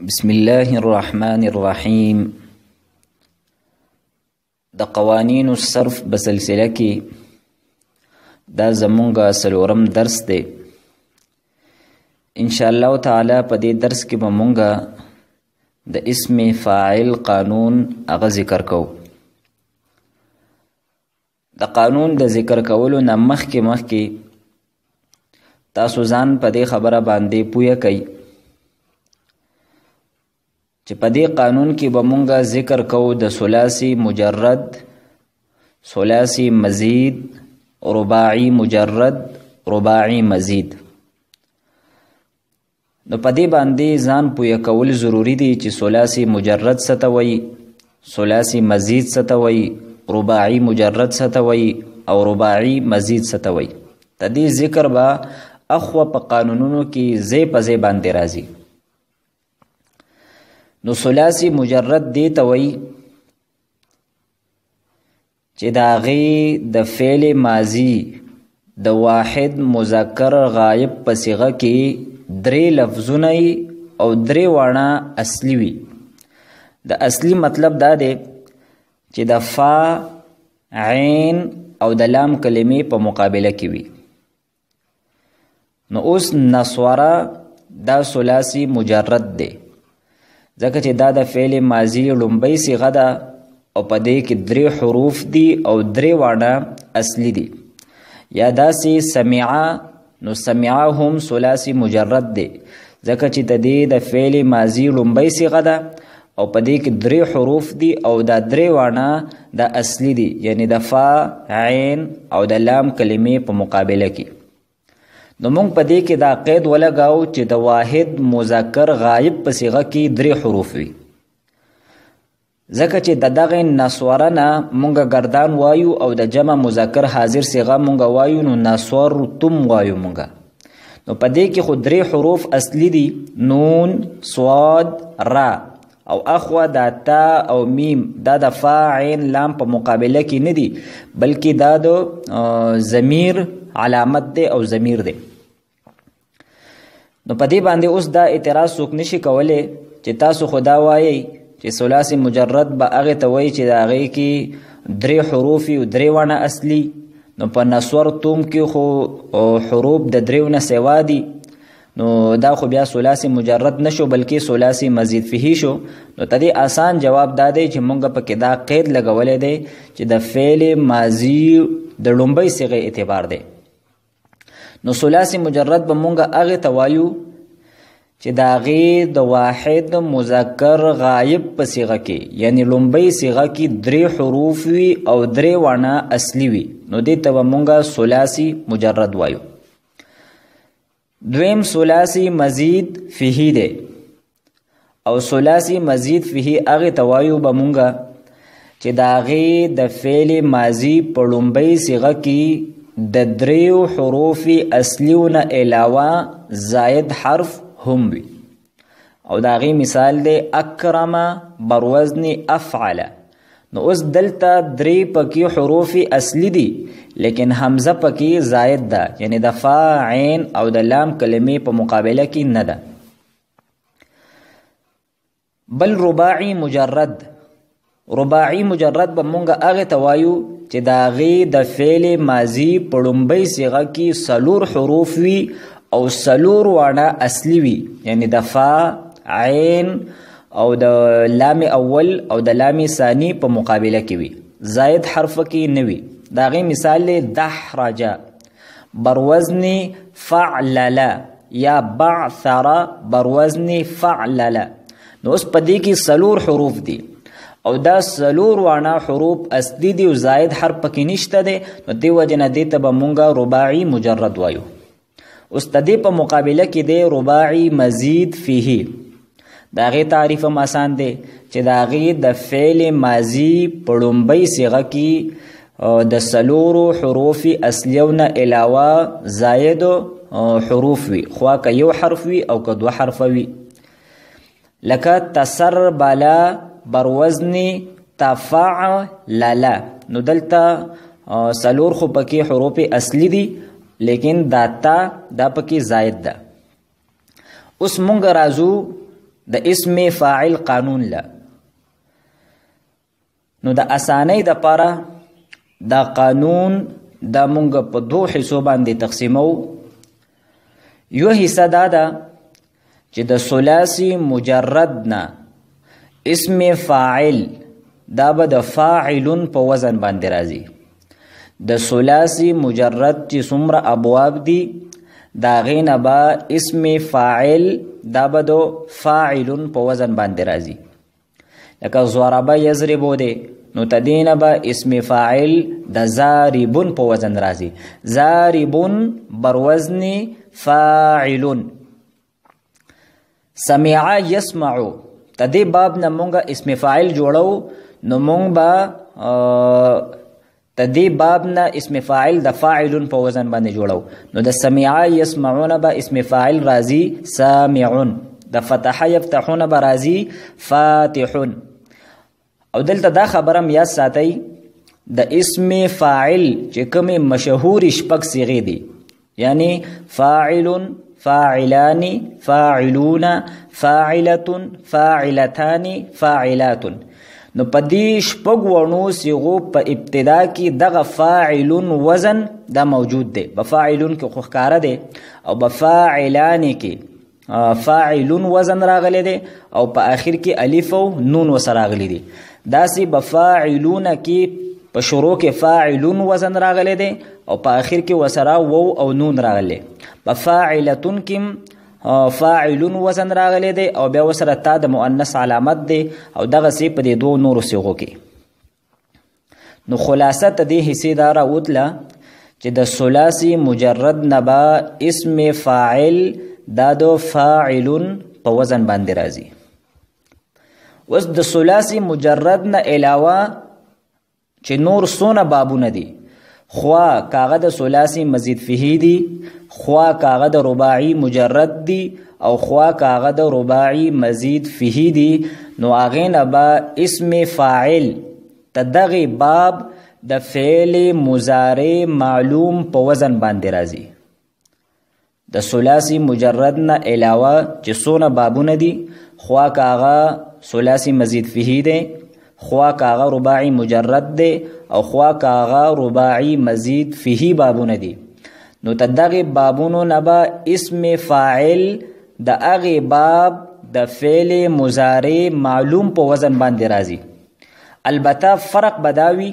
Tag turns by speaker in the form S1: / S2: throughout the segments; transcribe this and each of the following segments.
S1: بسم الله الرحمن الرحیم. د قوانین الصرف بسلسله کې دا زمونږه څلورم درس دی. ان شاء الله تعالی په دې درس کې به مونږه د اسم فاعل قانون هغه ذکر کوو. د قانون د ذکر کولو نه مخکې تاسو ځان په دې خبره باندې پوهه کړئ چې په دې قانون کې به مونږه ذکر کوو د ثلاثي مجرد، ثلاثي مزید، رباعي مجرد، رباعي مزید. نو په دې باندې ځان پوهه کول ضروری دی چې ثلاثي مجرد څه ته وایي، ثلاثي مزید څه ته وایي، رباعي مجرد څه ته وایي او رباعي مزید څه ته وایي. د دې ذکر به اخوا په قانونونو کې ځای په ځای باندې راځي. نو ثلاثي مجرد دی ته وایي چې د هغې د فعل ماضي د واحد مذکر غایب په صیغه کې درې لفظونه او درې واړه اصلي وي. د اصلي مطلب دا دی چې د فا، عین او د لام کلمې په مقابله کې وي. نو اوس نصوره دا ثلاثي مجرد دی ځکه چې دا د فعل ماضي لومبۍ صیغه ده او په دې کې درې حروف دي او درې واړه اصلي دي. یا داسې سمعه، نو سمعه هم ثلاثي مجرد دی ځکه چې د دې د فعل ماضي لومبۍ صیغه ده او په دې کې درې حروف دي او دا درې واړه د اصلي دي، یعنی د فا، عین او د لام کلمې په مقابله کې. نو مونږ په دې کې دا قید ولګاو چې د واحد مذکر غایب په صیغه کې درې حروف وي ځکه چې د دغه نصوره نه مونږ گردان وایو او د جمع مذکر حاضر صیغه مونږ وایو، نو نصورتم وایو مونږ. نو په دې کې خو درې حروف اصلي دي، نون، صاد، را او اخوا دا تا او میم دا د فا، عین، لام په مقابله کې نه دي بلکې دا د ضمیر علامت دی او ضمیر دی. نو په دې باندې اوس دا اعتراض څوک نشي کولی چې تاسو خدا وایي چې ثلاثي مجرد به هغې ته وایي چې د هغې کې درې حروف او درې واړه اصلي. نو په نصورتم کې خو حروف د دریو نه سوا دي، نو دا خو بیا ثلاثي مجرد نشو بلکې ثلاثي مزید فيه شو. نو ته دې آسان جواب دا دی چې مونږ پکې دا قید لګولی دی چې د فعل ماضي د لومبۍ صیغې اعتبار دی. نو ثلاثي مجرد به مونږ هغې ته وایو چې د هغې د واحد مذکر غایب په صیغه کې یعنی لومبۍ صیغه کې درې حروف وي او درې واړه اصلي وي، نو دې ته به مونږ ثلاثي مجرد وایو. دویم ثلاثي مزید فيه دی او ثلاثي مزید فيه هغې ته وایو به مونږ چې د هغې د فعل ماضي په لومبۍ صیغه کې د دریو حروف اصلیو نه علاوه زائد حرف هم وي. او د هغې مثال دی اکرم بروزن افعل. نو اوس دلته درې پکې حروف اصلي دي لیکن حمزه پکې زائد ده، یعنی د فا، عین او د لام کلمې په مقابله کې نه ده. بل رباعي مجرد، رباعي مجرد به مونږ هغې ته وایو چې د هغې د فعل ماضي په لومبۍ صیغه کې څلور حروف وي او څلور واړه اصلي وي، یعنی د فا، عین او د لام اول او د لام ثانی په مقابله کې وي، زائد حرف کې نه وي. د هغې مثال دی دحرج بروزن فعلل یا بعثر بروزن فعلل. نو اوس په دې کې څلور حروف دي او دا څلور واړه حروف اصلي دي او زائد حرف پکې نشته دی، نو دې وجې نه دې ته به مونږ رباعي مجرد وایو. اوس د دې په مقابله کې دی رباعي مزید فيه. د هغې تعریف هم آسان دی چې د هغې د فعل ماضي په لومبۍ صیغه کې د څلورو حروف اصلیو نه علاوه زاید حروف وي، خوا که یو حرف وي او که دوه حرفه وي، لکه تسربله بروزن تفعلل. نو دلته څلور خو پکې حروف اصلي دي لیکن دا تا دا پکې زائد ده. اوس مونږ راځو د اسم فاعل قانون لا. نو د اسانۍ د پاره دا قانون دا مونږ په دوه حصو باندې تقسیمو. یو حصہ دا ده چې د ثلاثي مجرد نه اسم فاعل دا به د فاعلون په وزن باندې راځي. د ثلاثي مجرد چې څومره ابواب دي دا غینه به اسم فاعل دا به د فاعلون په وزن باندې راځي. لکه ضرب یضرب دی نو تدینه به اسم فاعل د ضاربون په وزن راځي. ضاربون بر وزن فاعلون. سمع يسمع تدې باب نه مونږه اسم فاعل جوړو نو مونږ به تدې باب نه اسم فاعل د فاعلون په وزن باندې جوړو. نو د سمع يسمعون به اسم فاعل راځي سامعون. د فتح يفتحون به راځي فاتحون. او دلته دا خبرم یاد ساتئ د اسم فاعل چې کومې مشهور شپږ صيغې دي یعنی فاعل فاعلان فاعلون فاعلة فاعلتان فاعلات. نو په دې شپږ وړو صيغو په ابتدا کې دغه فاعلون وزن دا موجود دی. په فاعلون کې خو ښکاره دی او په فاعلان کې فاعلون وزن راغلی دی او په آخر کې الف او نون وسره راغلی دی. داسې په فاعلون کې په شروع کې فاعلون وزن راغلی دی او په آخر کې وسره وو او نون راغلی. په فاعلتون کې فاعلون وزن راغلی دی او بیا وسره تا د مؤنث علامت دی او دغه سی په دې دوه نورو صيغو کې. نو خلاصه ته دې حصے دا راوتله چې د ثلاثي مجرد نه به اسم فاعل دا د فاعلون په وزن باندې راځي. اوس د ثلاثي مجرد نه علاوه چې نور سونه بابونه دي خوا کاغه د ثلاثي مزید فيه دي خوا کاغه د رباعي مجرد دي او خوا کاغه د رباعي مزید فيه دي. نو هغه نه به اسم فاعل تدغه باب د فعل مضارع معلوم په وزن باندې راځي. د ثلاثي مجرد نه علاوه چې سونه بابونه دي خوا کاغه ثلاثي مزید فيه دي خوا کاغه رباعي مجرد دي او خوا کاغه رباعي مزید فيه بابونه دي. نو تدغه بابونو نه به اسم فاعل د هغه باب د فعل مضارع معلوم په وزن باندې راځي. البته فرق بداوي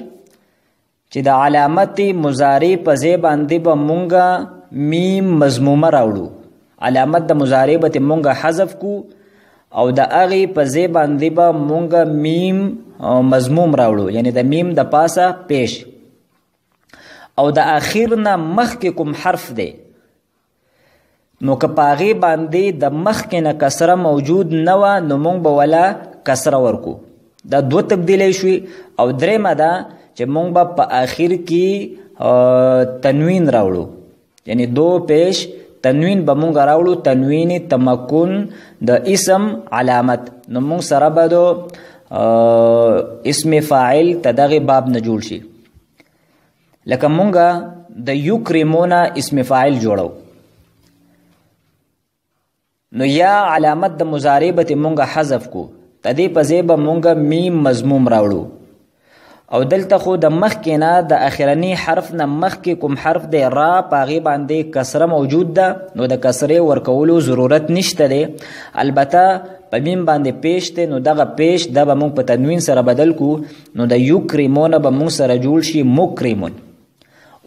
S1: چې د علامت مضارع په ځای باندې به مونږه میم مضمومه راوړو. علامت د مضارع به مونږه حذف کو او د هغه په ځای باندې به مونږه میم مضموم راوړو یعنی د میم د پاسه پیش او د اخر نه مخکې کوم حرف دی نو که پاغي باندې د مخکې نه کسره موجود نه و نو مونږ به ولا کسره ورکو. دا دوه تبدیلی شوي او درېمه ده چې مونږ به په آخر کې تنوین راوړو یعنی دو پیش تنوین به مونږ راوړو تنوین تمکن د اسم علامت. نو مونږ سره به دو اسم فاعل تدغه باب نه جوړ شي. لکه مونږه د یکرمونا اسم فاعل جوړو نو یا علامت د مضارع به مونږه حذف کو تدې په ځای به مونږه میم مضموم راوړو او دلته خو د مخکې نه د اخرنی حرف نه مخکې کوم حرف دی را پاغي باندې کسره موجود ده نو د کسره ورکولو ضرورت نشته دی. البته په میم باندې پیش دی نو دغه پیش د به مونږ په تنوین سره بدل کو نو د یکرمون به مونږ سره جوړ شي مکرمون.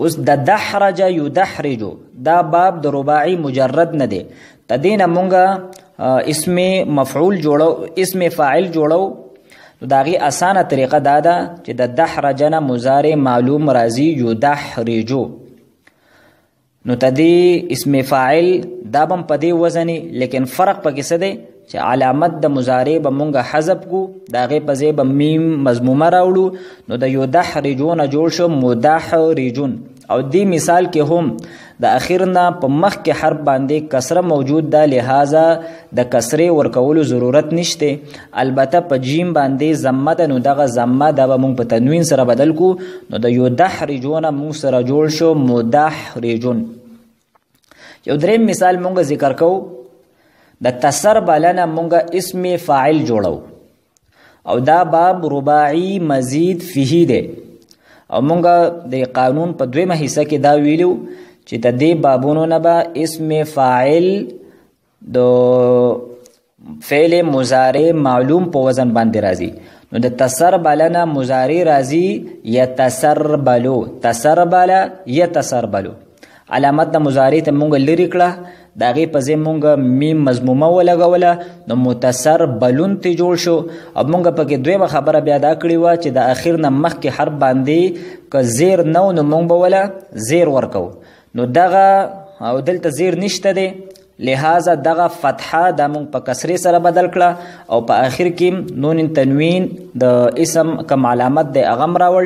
S1: اوس د دحرج یدحرج دا باب د رباعي مجرد نه دی تدینه مونږه اسم مفعول جوړو اسم فاعل جوړو. نو داغي اسانه طریقه دادا چې د دحرجنا مضارع معلوم راځي یدحرجو نو تدی اسم فاعل دا بم پدی وزنی لیکن فرق پکې څه دی چې علامت د مضارع به مونږه حذف کو داغه په ځای به میم مضمومه راوړو نو د یدحرجون جوړ شو مدحرجون. او دی مثال کې هم د اخر نه په مخ کې حرف باندې کسره موجود ده لہذا د کسره ورکولو ضرورت نشته. البته په جیم باندې ضمه ده نو دغه ضمه د مونږ په تنوین سره بدل کو نو د یدحرجون مونږ سره جوړ شو مدحرجون. یو دریم مثال مونږ ذکر کو د تسربل نه مونږ اسم فاعل جوړو او دا باب رباعی مزید فيه دی او مونږ د قانون په دویمه حصہ کې دا ویلو چې د دې بابونو نه به اسم فاعل د فعل مضارع معلوم په وزن باندې راځي نو د تسربل نه مضارع راځي یتسربلو تسربل یتسربلو علامت د مضارع ته مونږ لري کړه د هغې په ځای مونږ میم مضمومه ولګوله نو متسربلون ته جوړ شو او مونږ پکې دویمه خبره بیا دا کړې وه چې د اخر نه مخکې حرف باندې که زیر نو نو مونږ به وله زیر ورکو نو دغه او دلته زیر نشته دی لہذا دغه فتحه دا مونږ په کسرې سره بدل کړه او په آخر کې نون تنوین د اسم کم علامت دی هغه راوړ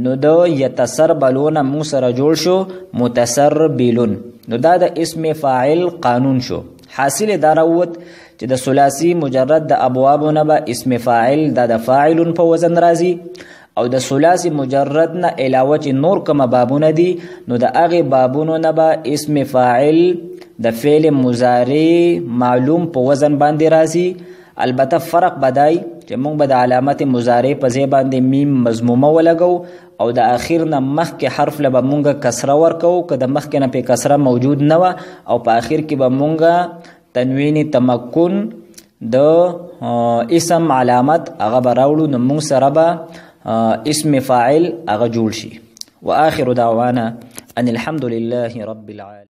S1: نو د یتسربلون مونږ سره جوړ شو متسربلون نو دا د اسم فاعل قانون شو حاصل دا راوت چې د ثلاثي مجرد د ابوابو نه به اسم فاعل دا د فاعلون په وزن راځي او د ثلاثي مجرد نه علاوه چې نور کومه بابونه دي نو د هغې بابونو نه به اسم فاعل د فعل مضارع معلوم په وزن باندې راځي البته فرق بدای چې موږ به د علامت مضارع په ځای باندې میم مضمومه ولګو او د اخر نه مخکې حرف له به مونږ کسره ورکو که د مخکې نه پې کسره موجود نه وه او په اخر کې به مونږ تنوین تمکن د اسم علامت هغه به راوړو نو مونږ سره به اسم فاعل هغه جوړ شي. واخر دعوانا ان الحمد لله رب العالمين.